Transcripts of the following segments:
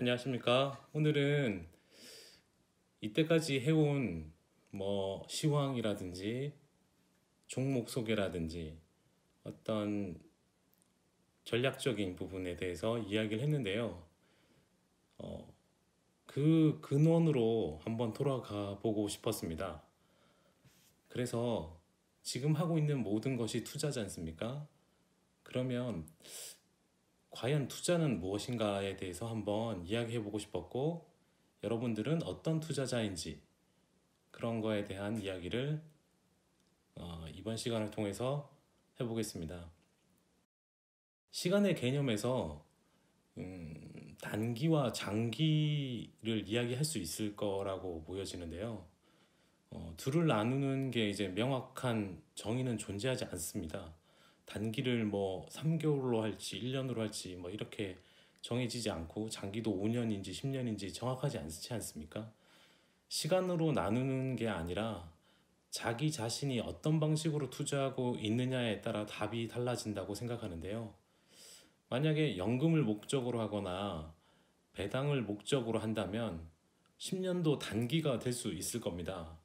안녕하십니까. 오늘은 이때까지 해온 시황이라든지 종목 소개라든지 어떤 전략적인 부분에 대해서 이야기를 했는데요. 그 근원으로 한번 돌아가 보고 싶었습니다. 그래서 지금 하고 있는 모든 것이 투자지 않습니까? 그러면 과연 투자는 무엇인가에 대해서 한번 이야기해 보고 싶었고, 여러분들은 어떤 투자자인지 그런 거에 대한 이야기를 이번 시간을 통해서 해보겠습니다. 시간의 개념에서 단기와 장기를 이야기할 수 있을 거라고 보여지는데요. 둘을 나누는 게 이제 명확한 정의는 존재하지 않습니다. 단기를 3개월로 할지 1년으로 할지 이렇게 정해지지 않고, 장기도 5년인지 10년인지 정확하지 않지 않습니까? 시간으로 나누는 게 아니라 자기 자신이 어떤 방식으로 투자하고 있느냐에 따라 답이 달라진다고 생각하는데요. 만약에 연금을 목적으로 하거나 배당을 목적으로 한다면 10년도 단기가 될 수 있을 겁니다.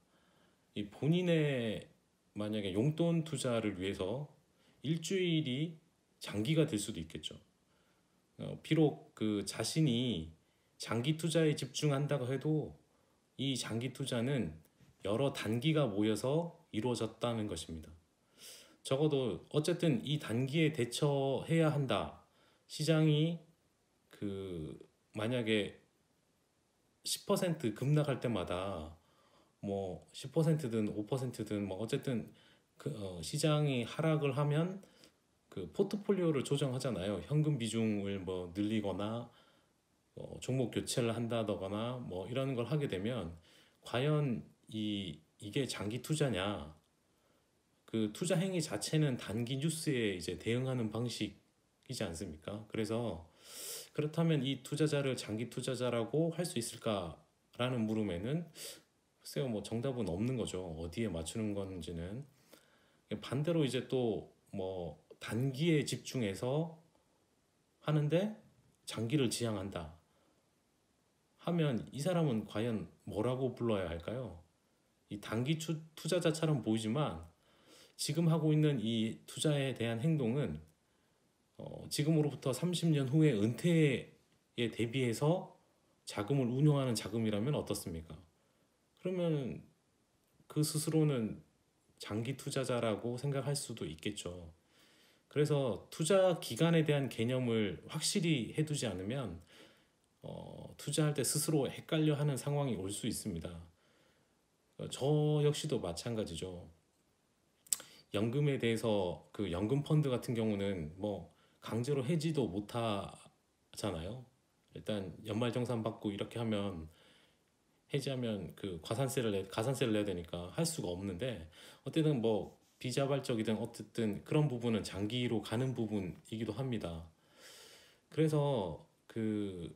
이 본인의 만약에 용돈 투자를 위해서 일주일이 장기가 될 수도 있겠죠. 비록 그 자신이 장기 투자에 집중한다고 해도 이 장기 투자는 여러 단기가 모여서 이루어졌다는 것입니다. 적어도 어쨌든 이 단기에 대처해야 한다. 시장이 만약에 10% 급락할 때마다 10%든 5%든 어쨌든 시장이 하락을 하면 그 포트폴리오를 조정하잖아요. 현금 비중을 늘리거나 종목 교체를 한다거나 이런 걸 하게 되면 과연 이게 장기 투자냐? 그 투자 행위 자체는 단기 뉴스에 이제 대응하는 방식이지 않습니까? 그래서 그렇다면 이 투자자를 장기 투자자라고 할 수 있을까라는 물음에는 글쎄요, 정답은 없는 거죠. 어디에 맞추는 건지는. 반대로 이제 또 단기에 집중해서 하는데 장기를 지향한다 하면 이 사람은 과연 뭐라고 불러야 할까요? 이 단기 투자자처럼 보이지만 지금 하고 있는 이 투자에 대한 행동은 지금으로부터 30년 후에 은퇴에 대비해서 자금을 운용하는 자금이라면 어떻습니까? 그러면 그 스스로는 장기 투자자라고 생각할 수도 있겠죠. 그래서 투자 기간에 대한 개념을 확실히 해두지 않으면 투자할 때 스스로 헷갈려 하는 상황이 올 수 있습니다. 저 역시도 마찬가지죠. 연금에 대해서 그 연금 펀드 같은 경우는 강제로 해지도 못 하잖아요. 일단 연말정산 받고 이렇게 하면 해지하면 그 가산세를 내야 되니까 할 수가 없는데, 어쨌든 비자발적이든 어쨌든 그런 부분은 장기로 가는 부분이기도 합니다. 그래서 그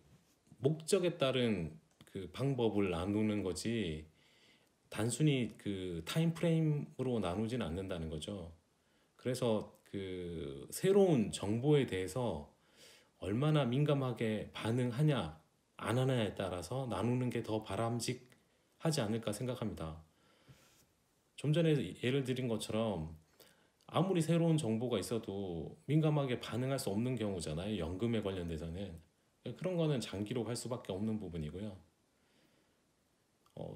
목적에 따른 그 방법을 나누는 거지 단순히 그 타임 프레임으로 나누진 않는다는 거죠. 그래서 그 새로운 정보에 대해서 얼마나 민감하게 반응하냐 안 하느냐에 따라서 나누는 게 더 바람직하지 않을까 생각합니다. 좀 전에 예를 드린 것처럼 아무리 새로운 정보가 있어도 민감하게 반응할 수 없는 경우잖아요. 연금에 관련돼서는. 그런 거는 장기로 갈 수밖에 없는 부분이고요.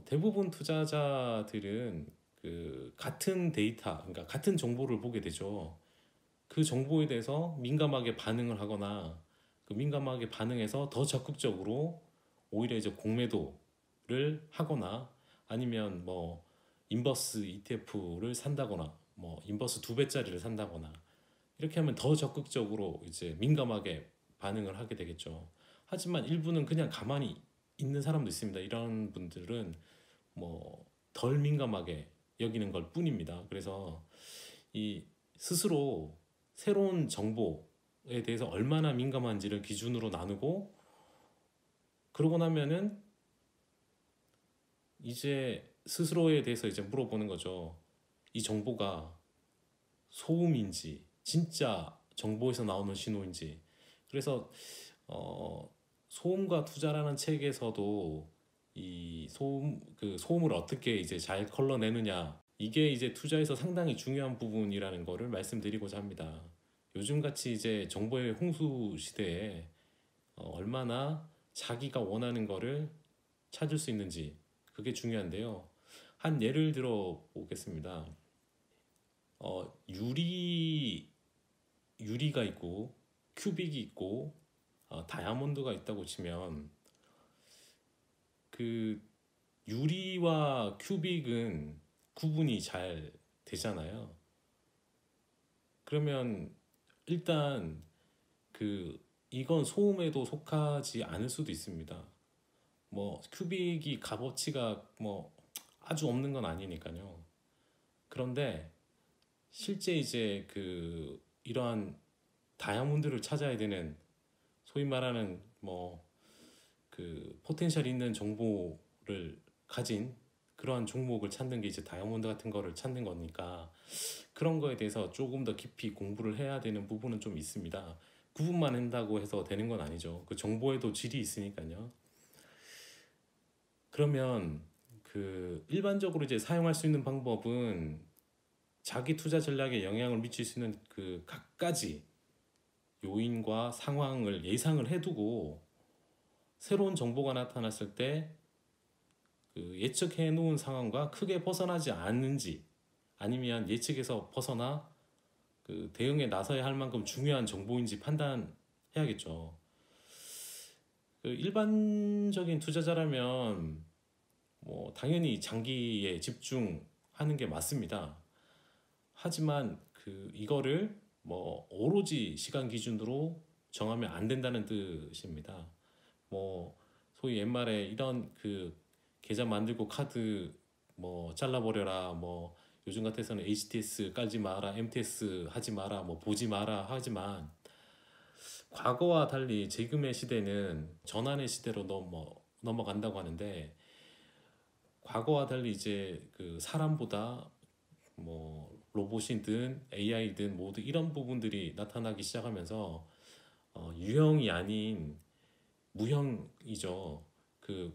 대부분 투자자들은 그 같은 데이터, 그러니까 같은 정보를 보게 되죠. 그 정보에 대해서 민감하게 반응을 하거나 그 민감하게 반응해서 더 적극적으로 오히려 이제 공매도를 하거나, 아니면 인버스 ETF를 산다거나 인버스 2배짜리를 산다거나 이렇게 하면 더 적극적으로 이제 민감하게 반응을 하게 되겠죠. 하지만 일부는 그냥 가만히 있는 사람도 있습니다. 이런 분들은 덜 민감하게 여기는 걸 뿐입니다. 그래서 이 스스로 새로운 정보에 대해서 얼마나 민감한지를 기준으로 나누고, 그러고 나면은 이제 스스로에 대해서 이제 물어보는 거죠. 이 정보가 소음인지 진짜 정보에서 나오는 신호인지. 그래서 소음과 투자라는 책에서도 이 소음을 어떻게 이제 잘 걸러내느냐, 이게 이제 투자에서 상당히 중요한 부분이라는 거를 말씀드리고자 합니다. 요즘같이 이제 정보의 홍수 시대에 얼마나 자기가 원하는 거를 찾을 수 있는지, 그게 중요한데요. 한 예를 들어 보겠습니다. 유리가 있고 큐빅이 있고 다이아몬드가 있다고 치면, 그 유리와 큐빅은 구분이 잘 되잖아요. 그러면 일단 이건 소음에도 속하지 않을 수도 있습니다. 뭐 큐빅이 값어치가 뭐 아주 없는 건 아니니까요. 그런데 실제 이제 이러한 다이아몬드를 찾아야 되는, 소위 말하는 포텐셜 있는 정보를 가진 그러한 종목을 찾는 게 이제 다이아몬드 같은 거를 찾는 거니까, 그런 거에 대해서 조금 더 깊이 공부를 해야 되는 부분은 좀 있습니다. 구분만 한다고 해서 되는 건 아니죠. 그 정보에도 질이 있으니까요. 그러면 일반적으로 이제 사용할 수 있는 방법은, 자기 투자 전략에 영향을 미칠 수 있는 각가지 요인과 상황을 예상을 해두고, 새로운 정보가 나타났을 때 예측해 놓은 상황과 크게 벗어나지 않는지, 아니면 예측에서 벗어나 대응에 나서야 할 만큼 중요한 정보인지 판단해야겠죠. 일반적인 투자자라면 당연히 장기에 집중하는 게 맞습니다. 하지만 이거를 오로지 시간 기준으로 정하면 안 된다는 뜻입니다. 소위 옛말에 이런 계좌 만들고 카드 잘라버려라, 요즘 같아서는 HTS 깔지 마라, MTS 하지 마라, 보지 마라 하지만, 과거와 달리 지금의 시대는 전환의 시대로 넘어간다고 하는데, 과거와 달리 이제 사람보다 로봇이든 AI든 모두 이런 부분들이 나타나기 시작하면서 유형이 아닌 무형이죠.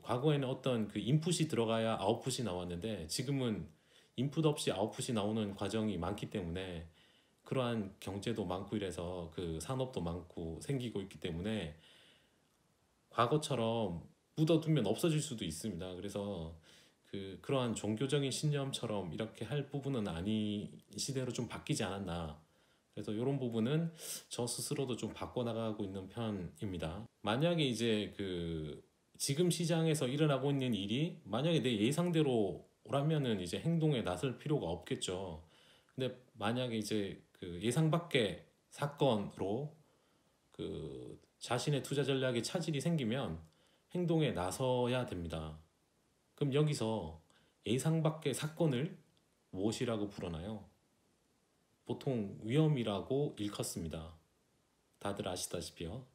과거에는 어떤 인풋이 들어가야 아웃풋이 나왔는데, 지금은 인풋 없이 아웃풋이 나오는 과정이 많기 때문에, 그러한 경제도 많고 이래서 산업도 많고 생기고 있기 때문에, 과거처럼 묻어두면 없어질 수도 있습니다. 그래서 그러한 종교적인 신념처럼 이렇게 할 부분은 아닌 시대로 좀 바뀌지 않았나. 그래서 이런 부분은 저 스스로도 좀 바꿔나가고 있는 편입니다. 만약에 이제 지금 시장에서 일어나고 있는 일이 만약에 내 예상대로라면은 이제 행동에 나설 필요가 없겠죠. 근데 만약에 이제 예상 밖의 사건으로 자신의 투자 전략에 차질이 생기면 행동에 나서야 됩니다. 그럼 여기서 예상 밖의 사건을 무엇이라고 부르나요? 보통 위험이라고 일컫습니다. 다들 아시다시피요.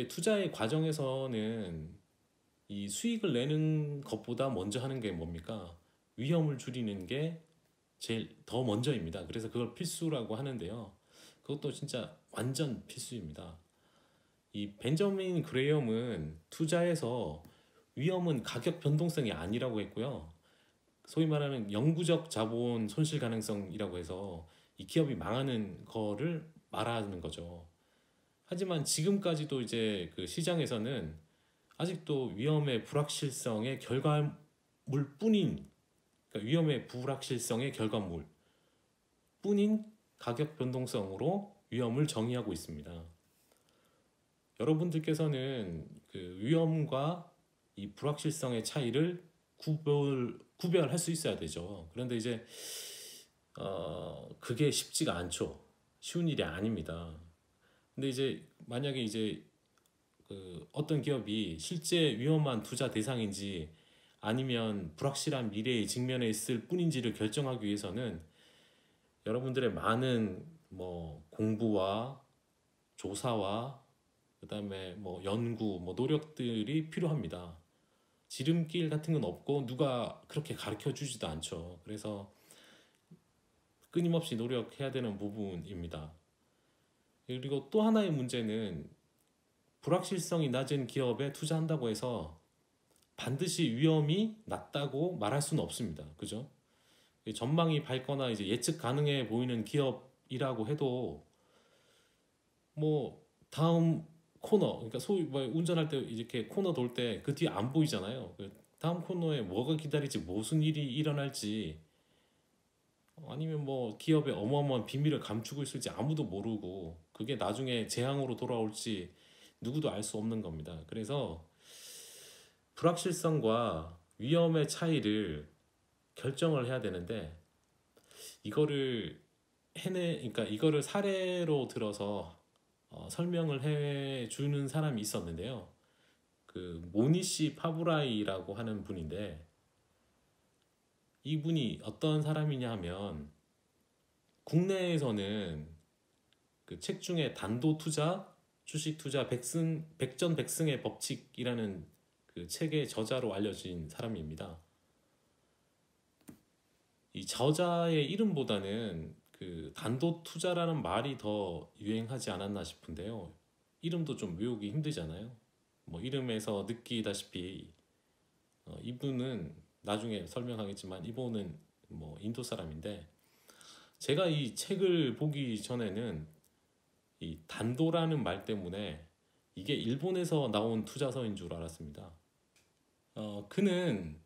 투자의 과정에서는 이 수익을 내는 것보다 먼저 하는 게 뭡니까? 위험을 줄이는 게 제일 더 먼저입니다. 그래서 그걸 필수라고 하는데요. 그것도 진짜 완전 필수입니다. 이 벤저민 그레이엄은 투자에서 위험은 가격 변동성이 아니라고 했고요. 소위 말하는 영구적 자본 손실 가능성이라고 해서 이 기업이 망하는 거를 말하는 거죠. 하지만 지금까지도 이제 시장에서는 아직도 위험의 불확실성의 결과물뿐인, 그러니까 위험의 불확실성의 결과물 뿐인 가격 변동성으로 위험을 정의하고 있습니다. 여러분들께서는 위험과 이 불확실성의 차이를 구별할 수 있어야 되죠. 그런데 이제 그게 쉽지가 않죠. 쉬운 일이 아닙니다. 근데 이제 만약에 이제 어떤 기업이 실제 위험한 투자 대상인지 아니면 불확실한 미래에 직면해 있을 뿐인지를 결정하기 위해서는 여러분들의 많은 공부와 조사와 그다음에 연구, 노력들이 필요합니다. 지름길 같은 건 없고 누가 그렇게 가르쳐 주지도 않죠. 그래서 끊임없이 노력해야 되는 부분입니다. 그리고 또 하나의 문제는 불확실성이 낮은 기업에 투자한다고 해서 반드시 위험이 낮다고 말할 수는 없습니다. 그죠? 전망이 밝거나 이제 예측 가능해 보이는 기업이라고 해도 뭐 다음 코너, 그러니까 소위 뭐 운전할 때 이렇게 코너 돌 때 그 뒤에 안 보이잖아요. 그 다음 코너에 뭐가 기다릴지, 무슨 일이 일어날지, 아니면 뭐 기업의 어마어마한 비밀을 감추고 있을지 아무도 모르고, 그게 나중에 재앙으로 돌아올지 누구도 알 수 없는 겁니다. 그래서 불확실성과 위험의 차이를 결정을 해야 되는데, 이거를 그러니까 이거를 사례로 들어서 설명을 해 주는 사람이 있었는데요. 그 모니시 파브라이라고 하는 분인데, 이분이 어떤 사람이냐 하면, 국내에서는 그 책 중에 단도 투자, 주식 투자 백전백승의 법칙이라는 그 책의 저자로 알려진 사람입니다. 이 저자의 이름보다는 그 단도 투자라는 말이 더 유행하지 않았나 싶은데요. 이름도 좀 외우기 힘들잖아요. 뭐 이름에서 느끼다시피 이분은 나중에 설명하겠지만, 이분은 뭐 인도 사람인데, 제가 이 책을 보기 전에는 이 단도라는 말 때문에 이게 일본에서 나온 투자서인 줄 알았습니다. 그는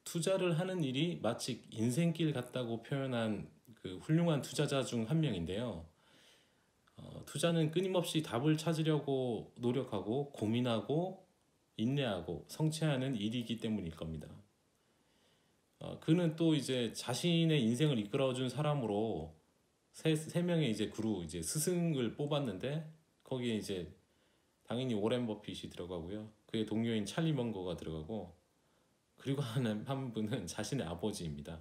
투자를 하는 일이 마치 인생길 같다고 표현한 그 훌륭한 투자자 중 한 명인데요. 투자는 끊임없이 답을 찾으려고 노력하고 고민하고 인내하고 성취하는 일이기 때문일 겁니다. 그는 또 이제 자신의 인생을 이끌어준 사람으로 세 명의 이제 그루, 이제 스승을 뽑았는데, 거기에 이제 당연히 오렌 버핏이 들어가고요. 그의 동료인 찰리 먼거가 들어가고, 그리고 한 분은 자신의 아버지입니다.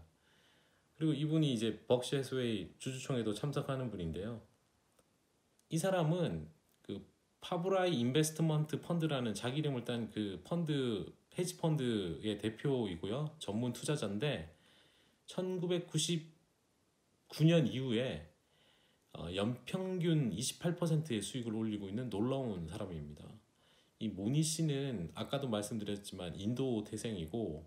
그리고 이분이 이제 벅시 해스웨이 주주총회도 참석하는 분인데요. 이 사람은 그 파브라이 인베스트먼트 펀드라는 자기 이름을 딴 그 펀드, 헤지 펀드의 대표이고요. 전문 투자자인데, 1999년 이후에 연평균 28%의 수익을 올리고 있는 놀라운 사람입니다. 이 모니 씨는 아까도 말씀드렸지만 인도 태생이고,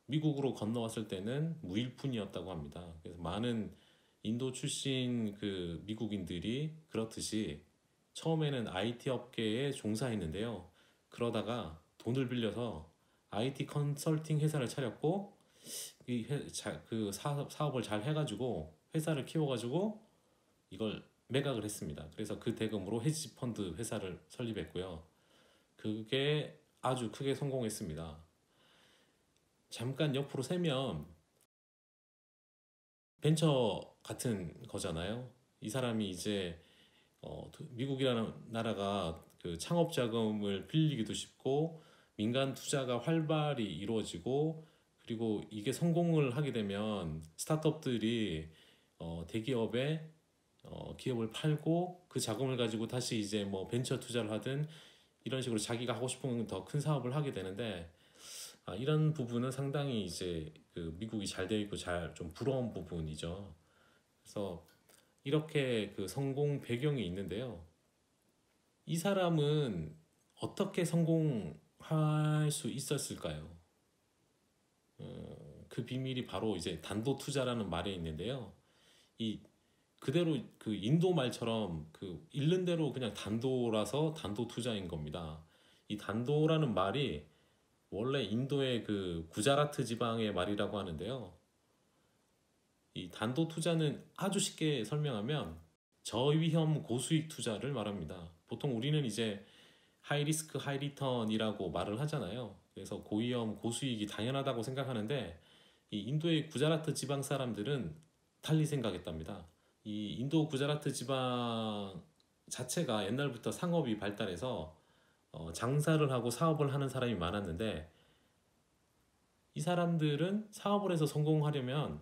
미국으로 건너왔을 때는 무일푼이었다고 합니다. 그래서 많은 인도 출신 그 미국인들이 그렇듯이 처음에는 IT 업계에 종사했는데요. 그러다가 돈을 빌려서 IT 컨설팅 회사를 차렸고, 그 사업을 잘 해가지고 회사를 키워가지고 이걸 매각을 했습니다. 그래서 그 대금으로 헤지 펀드 회사를 설립했고요. 그게 아주 크게 성공했습니다. 잠깐 옆으로 세면 벤처 같은 거잖아요. 이 사람이 이제 미국이라는 나라가 그 창업 자금을 빌리기도 쉽고, 민간 투자가 활발히 이루어지고, 그리고 이게 성공을 하게 되면 스타트업들이 대기업에 기업을 팔고, 그 자금을 가지고 다시 이제 뭐 벤처 투자를 하든 이런 식으로 자기가 하고 싶은 더 큰 사업을 하게 되는데, 이런 부분은 상당히 이제 그 미국이 잘 되어 있고 잘 좀 부러운 부분이죠. 그래서 이렇게 그 성공 배경이 있는데요. 이 사람은 어떻게 성공할 수 있었을까요? 그 비밀이 바로 이제 단도 투자라는 말에 있는데요. 이 그대로 그 인도 말처럼 그 읽는 대로 그냥 단도라서 단도 투자인 겁니다. 이 단도라는 말이 원래 인도의 그 구자라트 지방의 말이라고 하는데요. 이 단도 투자는 아주 쉽게 설명하면 저위험 고수익 투자를 말합니다. 보통 우리는 이제 하이 리스크 하이 리턴이라고 말을 하잖아요. 그래서 고위험 고수익이 당연하다고 생각하는데, 이 인도의 구자라트 지방 사람들은 달리 생각했답니다. 이 인도 구자라트 지방 자체가 옛날부터 상업이 발달해서 장사를 하고 사업을 하는 사람이 많았는데, 이 사람들은 사업을 해서 성공하려면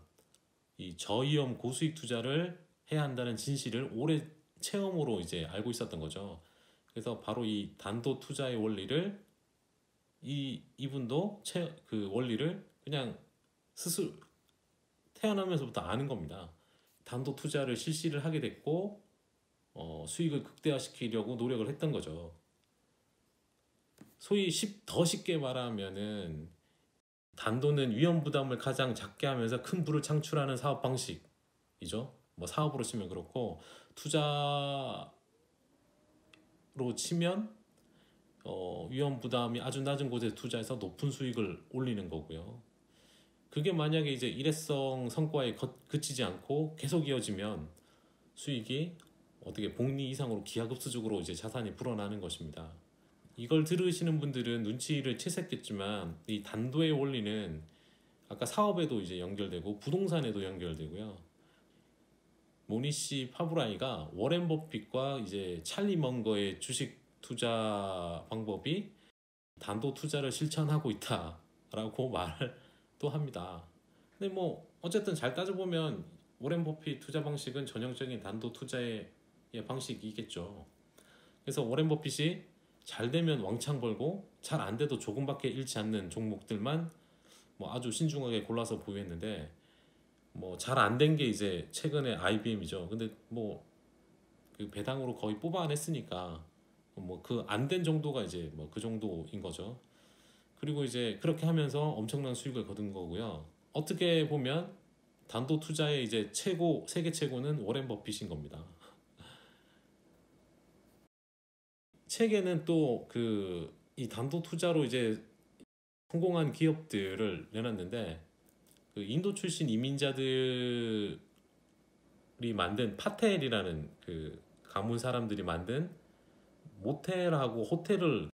이 저위험 고수익 투자를 해야 한다는 진실을 오래 체험으로 이제 알고 있었던 거죠. 그래서 바로 이 단도 투자의 원리를 이분도 그 원리를 그냥 스스로 태어나면서부터 아는 겁니다. 단도 투자를 실시를 하게 됐고, 수익을 극대화시키려고 노력을 했던 거죠. 소위 더 쉽게 말하면은 단도는 위험 부담을 가장 작게 하면서 큰 부를 창출하는 사업 방식이죠. 뭐 사업으로 치면 그렇고, 투자로 치면 위험 부담이 아주 낮은 곳에 투자해서 높은 수익을 올리는 거고요. 그게 만약에 이제 일회성 성과에 그치지 않고 계속 이어지면 수익이 어떻게 복리 이상으로 기하급수적으로 이제 자산이 불어나는 것입니다. 이걸 들으시는 분들은 눈치를 채셨겠지만 이 단도의 원리는 아까 사업에도 이제 연결되고 부동산에도 연결되고요. 모니시 파브라이가 워렌 버핏과 이제 찰리 먼거의 주식 투자 방법이 단도 투자를 실천하고 있다라고 말을 또 합니다. 근데 뭐 어쨌든 잘 따져보면 워렌 버핏 투자 방식은 전형적인 단도 투자의 방식이겠죠. 그래서 워렌 버핏이 잘 되면 왕창 벌고 잘 안 돼도 조금밖에 잃지 않는 종목들만 뭐 아주 신중하게 골라서 보유했는데, 뭐 잘 안 된 게 이제 최근에 IBM이죠. 근데 뭐 그 배당으로 거의 뽑아냈으니까 뭐 그 안 된 정도가 이제 뭐 그 정도인 거죠. 그리고 이제 그렇게 하면서 엄청난 수익을 거둔 거고요. 어떻게 보면 단도 투자의 이제 최고, 세계 최고는 워렌 버핏인 겁니다. 책에는 또 그 이 단도 투자로 이제 성공한 기업들을 내놨는데, 그 인도 출신 이민자들이 만든 파텔이라는 그 가문 사람들이 만든 모텔하고 호텔을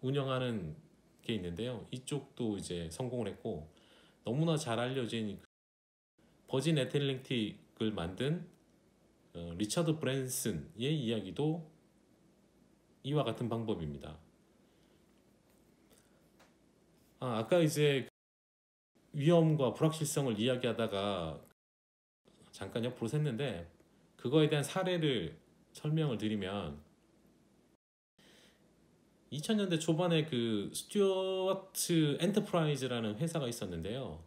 운영하는 게 있는데요. 이쪽도 이제 성공을 했고, 너무나 잘 알려진 버진 애틀랜틱을 만든 리처드 브랜슨의 이야기도 이와 같은 방법입니다. 아까 이제 위험과 불확실성을 이야기하다가 잠깐 옆으로 샜는데, 그거에 대한 사례를 설명을 드리면 2000년대 초반에 그 스튜어트 엔터프라이즈라는 회사가 있었는데요.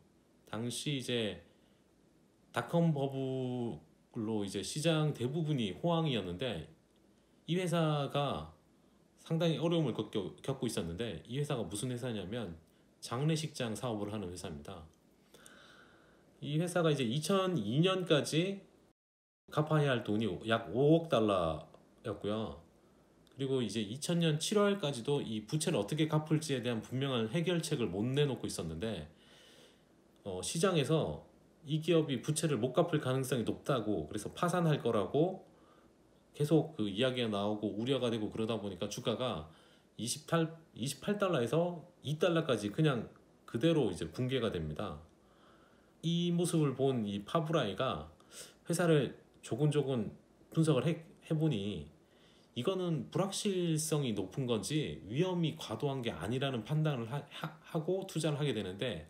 당시 이제 닷컴 버블로 이제 시장 대부분이 호황이었는데, 이 회사가 상당히 어려움을 겪고 있었는데, 이 회사가 무슨 회사냐면 장례식장 사업을 하는 회사입니다. 이 회사가 이제 2002년까지 갚아야 할 돈이 약 5억 달러였고요. 그리고 이제 2000년 7월까지도 이 부채를 어떻게 갚을지에 대한 분명한 해결책을 못 내놓고 있었는데, 시장에서 이 기업이 부채를 못 갚을 가능성이 높다고, 그래서 파산할 거라고 계속 그 이야기가 나오고 우려가 되고, 그러다 보니까 주가가 28달러에서 2달러까지 그냥 그대로 이제 붕괴가 됩니다. 이 모습을 본 이 파브라이가 회사를 조곤조곤 분석을 해보니 이거는 불확실성이 높은 건지 위험이 과도한 게 아니라는 판단을 하고 투자를 하게 되는데,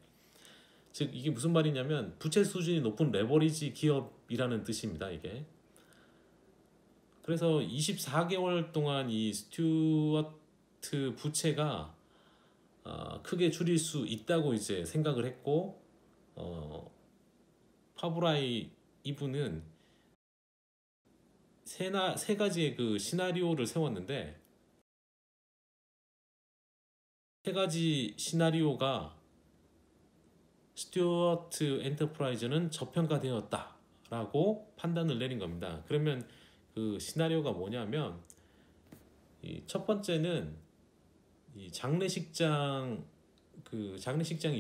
즉 이게 무슨 말이냐면 부채 수준이 높은 레버리지 기업이라는 뜻입니다, 이게. 그래서 24개월 동안 이 스튜어트 부채가 크게 줄일 수 있다고 이제 생각을 했고, 파브라이 이분은 세 가지의 그 시나리오를 세웠는데, 세 가지 시나리오가 스튜어트 엔터프라이즈는 저평가되었다라고 판단을 내린 겁니다. 그러면 그 시나리오가 뭐냐면, 이 첫 번째는 이 장례식장이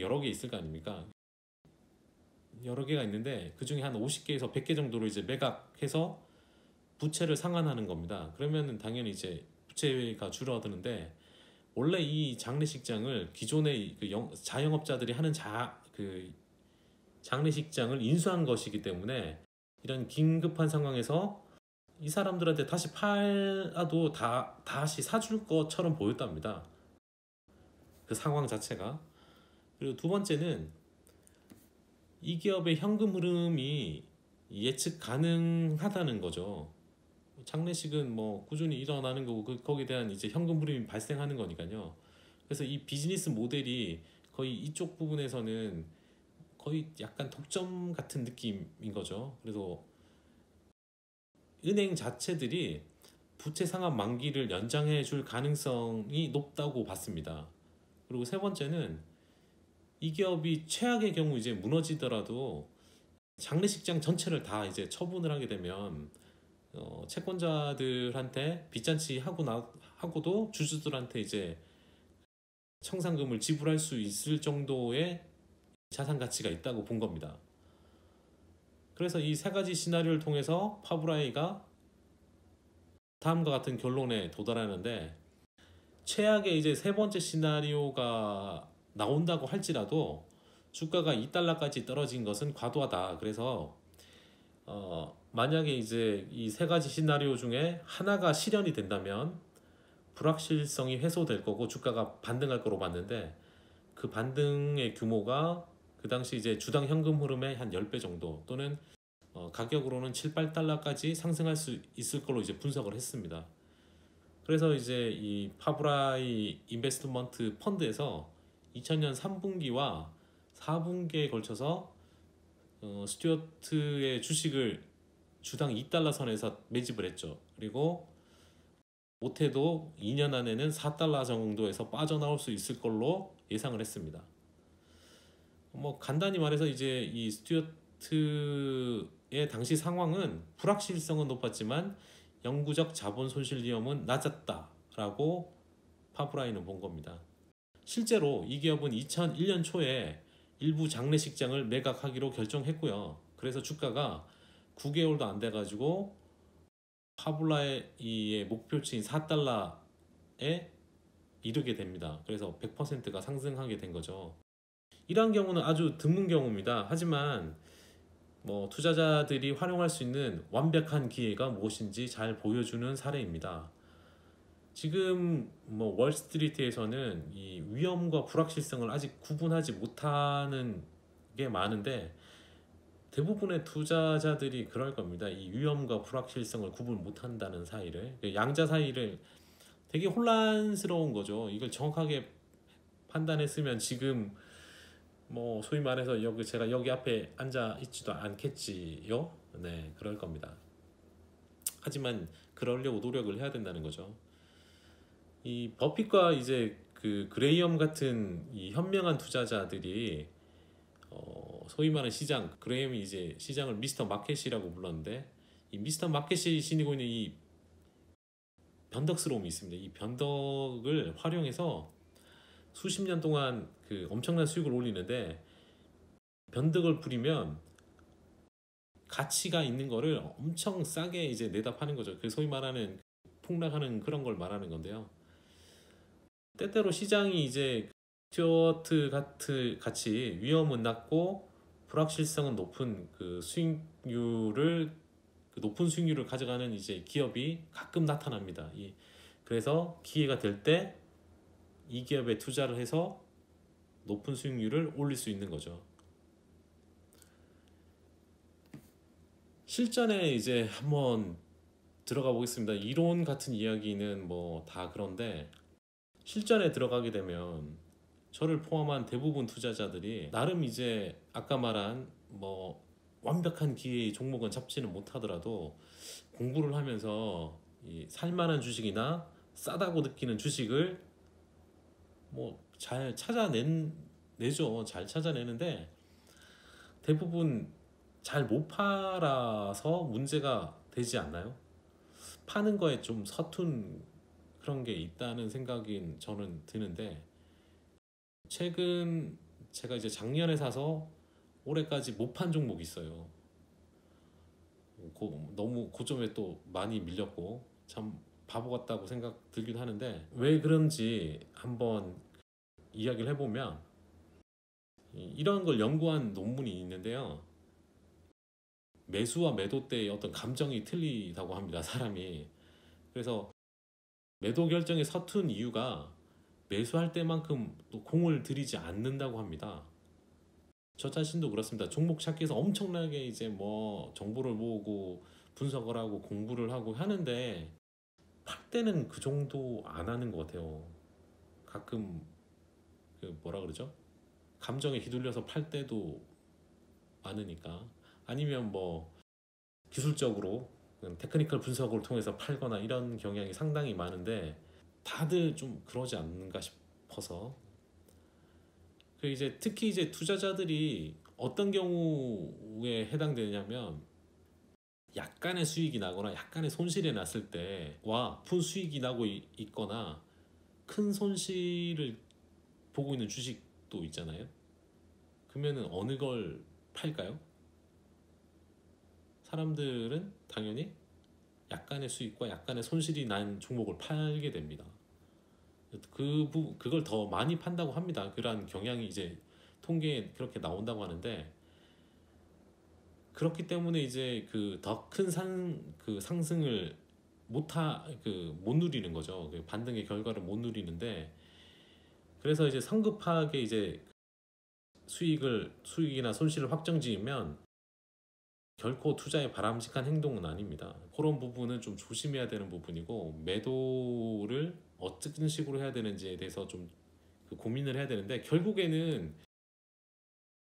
여러 개 있을 거 아닙니까? 여러 개가 있는데 그 중에 한 50개에서 100개 정도로 이제 매각해서 부채를 상환하는 겁니다. 그러면은 당연히 이제 부채가 줄어드는데, 원래 이 장례식장을 기존의 그 자영업자들이 하는 그 장례식장을 인수한 것이기 때문에, 이런 긴급한 상황에서 이 사람들한테 다시 팔아도 다시 사줄 것처럼 보였답니다. 그 상황 자체가. 그리고 두 번째는 이 기업의 현금 흐름이 예측 가능하다는 거죠. 장례식은 뭐 꾸준히 일어나는 거고, 거기에 대한 이제 현금 흐름이 발생하는 거니까요. 그래서 이 비즈니스 모델이 거의 이쪽 부분에서는 거의 약간 독점 같은 느낌인 거죠. 그래서 은행 자체들이 부채 상환 만기를 연장해 줄 가능성이 높다고 봤습니다. 그리고 세 번째는 이 기업이 최악의 경우 이제 무너지더라도 장례식장 전체를 다 이제 처분을 하게 되면 채권자들한테 빚잔치 하고도 주주들한테 이제 청산금을 지불할 수 있을 정도의 자산 가치가 있다고 본 겁니다. 그래서 이 세 가지 시나리오를 통해서 파브라이가 다음과 같은 결론에 도달하는데, 최악의 이제 세 번째 시나리오가 나온다고 할지라도 주가가 2달러까지 떨어진 것은 과도하다. 그래서 만약에 이제 이 세 가지 시나리오 중에 하나가 실현이 된다면 불확실성이 해소될 거고 주가가 반등할 거로 봤는데, 그 반등의 규모가 그 당시 이제 주당 현금 흐름의 한 10배 정도, 또는 가격으로는 7, 8달러까지 상승할 수 있을 걸로 이제 분석을 했습니다. 그래서 이제 이 파브라이 인베스트먼트 펀드에서 2000년 3분기와 4분기에 걸쳐서 스튜어트의 주식을 주당 2달러 선에서 매집을 했죠. 그리고 못해도 2년 안에는 4달러 정도에서 빠져나올 수 있을 걸로 예상을 했습니다. 뭐 간단히 말해서 이제 이 스튜어트의 당시 상황은 불확실성은 높았지만 영구적 자본 손실 위험은 낮았다라고 파브라이는 본 겁니다. 실제로 이 기업은 2001년 초에 일부 장례식장을 매각하기로 결정했고요. 그래서 주가가 9개월도 안 돼가지고 파브라이의 목표치인 4달러에 이르게 됩니다. 그래서 100%가 상승하게 된 거죠. 이러한 경우는 아주 드문 경우입니다. 하지만 뭐 투자자들이 활용할 수 있는 완벽한 기회가 무엇인지 잘 보여주는 사례입니다. 지금 뭐 월스트리트에서는 이 위험과 불확실성을 아직 구분하지 못하는 게 많은데, 대부분의 투자자들이 그럴 겁니다. 이 위험과 불확실성을 구분 못한다는 사이를, 양자 사이를 되게 혼란스러운 거죠. 이걸 정확하게 판단했으면 지금 뭐 소위 말해서 제가 여기 앞에 앉아 있지도 않겠지요. 네, 그럴 겁니다. 하지만 그러려고 노력을 해야 된다는 거죠. 이 버핏과 이제 그 그레이엄 같은 이 현명한 투자자들이 소위 말하는 시장, 그레이엄이 이제 시장을 미스터 마켓이라고 불렀는데, 이 미스터 마켓이 지니고 있는 이 변덕스러움이 있습니다. 이 변덕을 활용해서 수십 년 동안 그 엄청난 수익을 올리는데, 변덕을 부리면 가치가 있는 거를 엄청 싸게 이제 내다 파는 거죠. 그 소위 말하는 폭락하는 그런 걸 말하는 건데요. 때때로 시장이 이제 스튜어트 같이 위험은 낮고 불확실성은 높은 높은 수익률을 가져가는 이제 기업이 가끔 나타납니다. 그래서 기회가 될 때 이 기업에 투자를 해서 높은 수익률을 올릴 수 있는 거죠. 실전에 이제 한번 들어가 보겠습니다. 이론 같은 이야기는 뭐 다 그런데, 실전에 들어가게 되면 저를 포함한 대부분 투자자들이 나름 이제 아까 말한 뭐 완벽한 기회의 종목은 잡지는 못하더라도 공부를 하면서 이 살만한 주식이나 싸다고 느끼는 주식을 뭐 잘 찾아내죠. 잘 찾아내는데 대부분 잘 못 팔아서 문제가 되지 않나요? 파는 거에 좀 서툰 그런 게 있다는 생각이 저는 드는데, 최근 제가 이제 작년에 사서 올해까지 못 판 종목이 있어요. 너무 고점에 또 많이 밀렸고 참 바보 같다고 생각 들긴 하는데, 왜 그런지 한번 이야기를 해보면 이런 걸 연구한 논문이 있는데요. 매수와 매도 때의 어떤 감정이 틀리다고 합니다, 사람이. 그래서 매도 결정에 서툰 이유가 매수할 때만큼 또 공을 들이지 않는다고 합니다. 저 자신도 그렇습니다. 종목 찾기에서 엄청나게 이제 뭐 정보를 모으고 분석을 하고 공부를 하고 하는데, 팔 때는 그 정도 안 하는 것 같아요. 가끔 뭐라 그러죠? 감정에 휘둘려서 팔 때도 많으니까. 아니면 뭐 기술적으로 테크니컬 분석을 통해서 팔거나 이런 경향이 상당히 많은데 다들 좀 그러지 않는가 싶어서 그 이제 특히 이제 투자자들이 어떤 경우에 해당되냐면 약간의 수익이 나거나 약간의 손실이 났을 때와 푼 수익이 나고 있거나 큰 손실을 보고 있는 주식도 있잖아요. 그러면은 어느 걸 팔까요? 사람들은 당연히 약간의 수익과 약간의 손실이 난 종목을 팔게 됩니다. 그걸 더 많이 판다고 합니다. 그러한 경향이 이제 통계에 그렇게 나온다고 하는데 그렇기 때문에 이제 그 더 큰 그 상승을 못 누리는 거죠. 그 반등의 결과를 못 누리는데 그래서 이제 성급하게 이제 수익이나 손실을 확정지으면 결코 투자에 바람직한 행동은 아닙니다. 그런 부분은 좀 조심해야 되는 부분이고 매도를 어떤 식으로 해야 되는지에 대해서 좀 그 고민을 해야 되는데 결국에는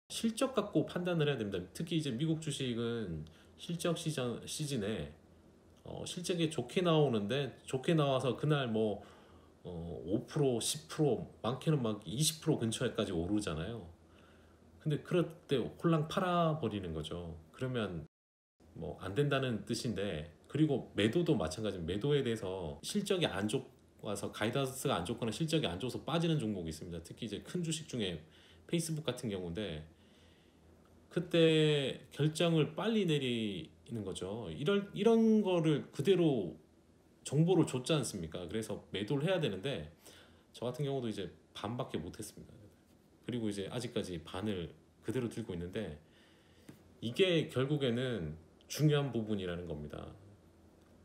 실적 갖고 판단을 해야 됩니다. 특히 이제 미국 주식은 실적 시즌에 실적이 좋게 나오는데 좋게 나와서 그날 뭐 5%, 10% 많게는 막 20% 근처에까지 오르잖아요. 근데 그럴 때 홀랑 팔아버리는 거죠. 그러면 뭐 안 된다는 뜻인데 그리고 매도도 마찬가지입니다. 매도에 대해서 실적이 안 좋아서 가이던스가 안 좋거나 실적이 안 좋아서 빠지는 종목이 있습니다. 특히 이제 큰 주식 중에 페이스북 같은 경우인데 그때 결정을 빨리 내리는 거죠. 이런 거를 그대로 정보를 줬지 않습니까? 그래서 매도를 해야 되는데 저 같은 경우도 이제 반밖에 못했습니다. 그리고 이제 아직까지 반을 그대로 들고 있는데 이게 결국에는 중요한 부분이라는 겁니다.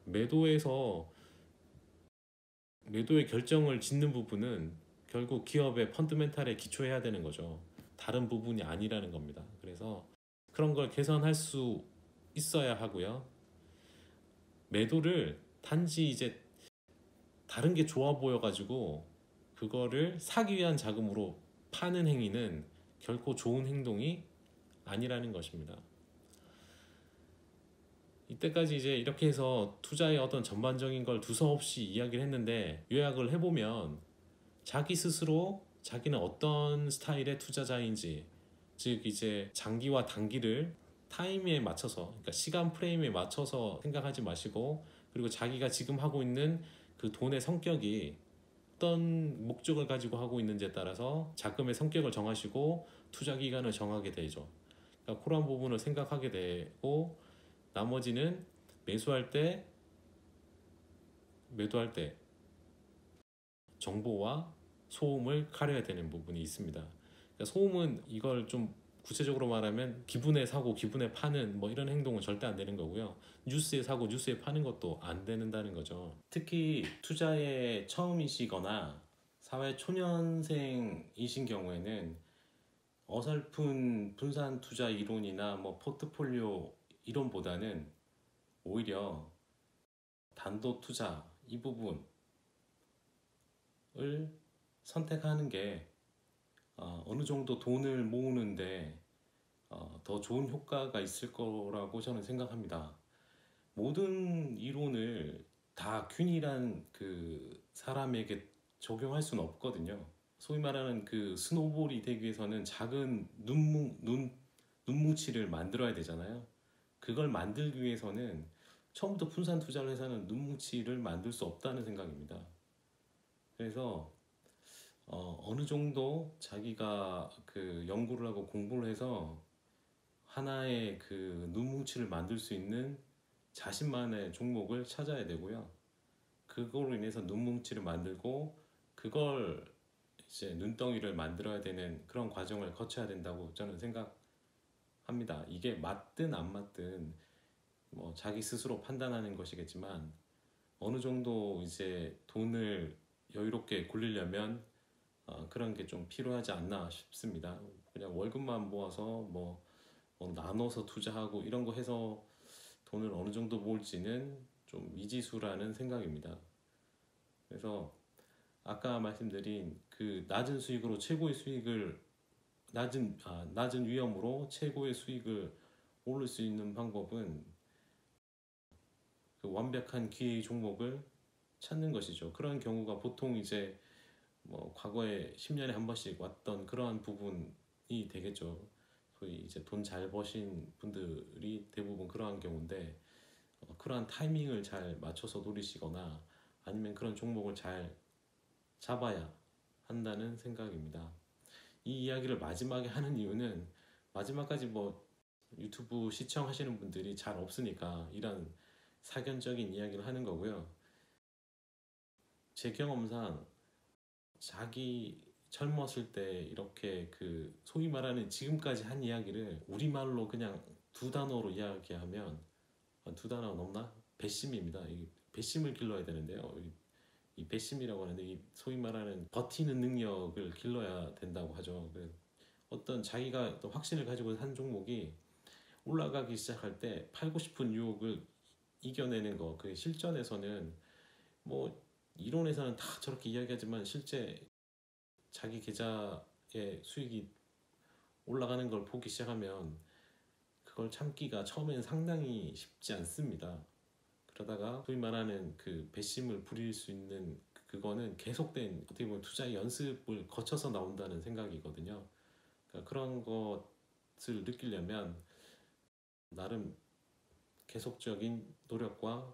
매도에서 매도의 결정을 짓는 부분은 결국 기업의 펀드멘탈에 기초해야 되는 거죠. 다른 부분이 아니라는 겁니다. 그래서 그런 걸 개선할 수 있어야 하고요. 매도를 단지 이제 다른 게 좋아 보여가지고 그거를 사기 위한 자금으로 파는 행위는 결코 좋은 행동이 아니라는 것입니다. 이때까지 이제 이렇게 해서 투자의 어떤 전반적인 걸 두서없이 이야기를 했는데 요약을 해보면 자기 스스로 자기는 어떤 스타일의 투자자인지 즉 이제 장기와 단기를 타임에 맞춰서 그러니까 시간 프레임에 맞춰서 생각하지 마시고 그리고 자기가 지금 하고 있는 그 돈의 성격이 어떤 목적을 가지고 하고 있는지에 따라서 자금의 성격을 정하시고 투자 기간을 정하게 되죠. 그러니까 그런 부분을 생각하게 되고 나머지는 매수할 때 매도할 때 정보와 소음을 가려야 되는 부분이 있습니다. 그러니까 소음은 이걸 좀 구체적으로 말하면 기분에 사고 기분에 파는 뭐 이런 행동은 절대 안 되는 거고요. 뉴스에 사고 뉴스에 파는 것도 안 된다는 거죠. 특히 투자에 처음이시거나 사회 초년생이신 경우에는 어설픈 분산 투자 이론이나 뭐 포트폴리오 이론보다는 오히려 단독 투자 이 부분을 선택하는 게 어느 정도 돈을 모으는데 더 좋은 효과가 있을 거라고 저는 생각합니다. 모든 이론을 다 균일한 그 사람에게 적용할 수는 없거든요. 소위 말하는 그 스노볼이 되기 위해서는 작은 눈뭉치를 만들어야 되잖아요. 그걸 만들기 위해서는 처음부터 분산 투자를 해서는 눈뭉치를 만들 수 없다는 생각입니다. 그래서 어느 정도 자기가 그 연구를 하고 공부를 해서 하나의 그 눈뭉치를 만들 수 있는 자신만의 종목을 찾아야 되고요. 그걸로 인해서 눈뭉치를 만들고 그걸 이제 눈덩이를 만들어야 되는 그런 과정을 거쳐야 된다고 저는 생각합니다. 이게 맞든 안 맞든 뭐 자기 스스로 판단하는 것이겠지만 어느 정도 이제 돈을 여유롭게 굴리려면 그런 게 좀 필요하지 않나 싶습니다. 그냥 월급만 모아서 뭐 나눠서 투자하고 이런 거 해서 돈을 어느 정도 모을지는 좀 미지수라는 생각입니다. 그래서 아까 말씀드린 그 낮은 수익으로 최고의 수익을 낮은 위험으로 최고의 수익을 오를 수 있는 방법은 그 완벽한 기회 종목을 찾는 것이죠. 그런 경우가 보통 이제 뭐 과거에 10년에 한 번씩 왔던 그러한 부분이 되겠죠. 소위 이제 돈 잘 버신 분들이 대부분 그러한 경우인데 그러한 타이밍을 잘 맞춰서 노리시거나 아니면 그런 종목을 잘 잡아야 한다는 생각입니다. 이 이야기를 마지막에 하는 이유는 마지막까지 뭐 유튜브 시청하시는 분들이 잘 없으니까 이런 사견적인 이야기를 하는 거고요. 제 경험상 자기 젊었을 때 이렇게 그 소위 말하는 지금까지 한 이야기를 우리말로 그냥 두 단어로 이야기하면 두 단어 넘나? 배심입니다. 이 배심을 길러야 되는데요. 이 배심이라고 하는데 이 소위 말하는 버티는 능력을 길러야 된다고 하죠. 어떤 자기가 또 확신을 가지고 한 종목이 올라가기 시작할 때 팔고 싶은 유혹을 이겨내는 거, 그 실전에서는 뭐 이론에서는 다 저렇게 이야기하지만 실제 자기 계좌의 수익이 올라가는 걸 보기 시작하면 그걸 참기가 처음에는 상당히 쉽지 않습니다. 그러다가 소위 말하는 그 배심을 부릴 수 있는 그거는 계속된 어떻게 보면 투자 연습을 거쳐서 나온다는 생각이거든요. 그러니까 그런 것을 느끼려면 나름 계속적인 노력과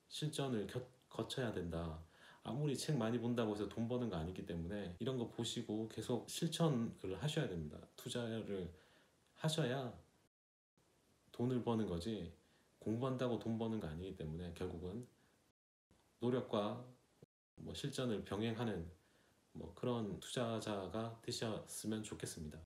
실전을 거쳐야 된다. 아무리 책 많이 본다고 해서 돈 버는 거 아니기 때문에 이런 거 보시고 계속 실천을 하셔야 됩니다. 투자를 하셔야 돈을 버는 거지 공부한다고 돈 버는 거 아니기 때문에 결국은 노력과 뭐 실전을 병행하는 뭐 그런 투자자가 되셨으면 좋겠습니다.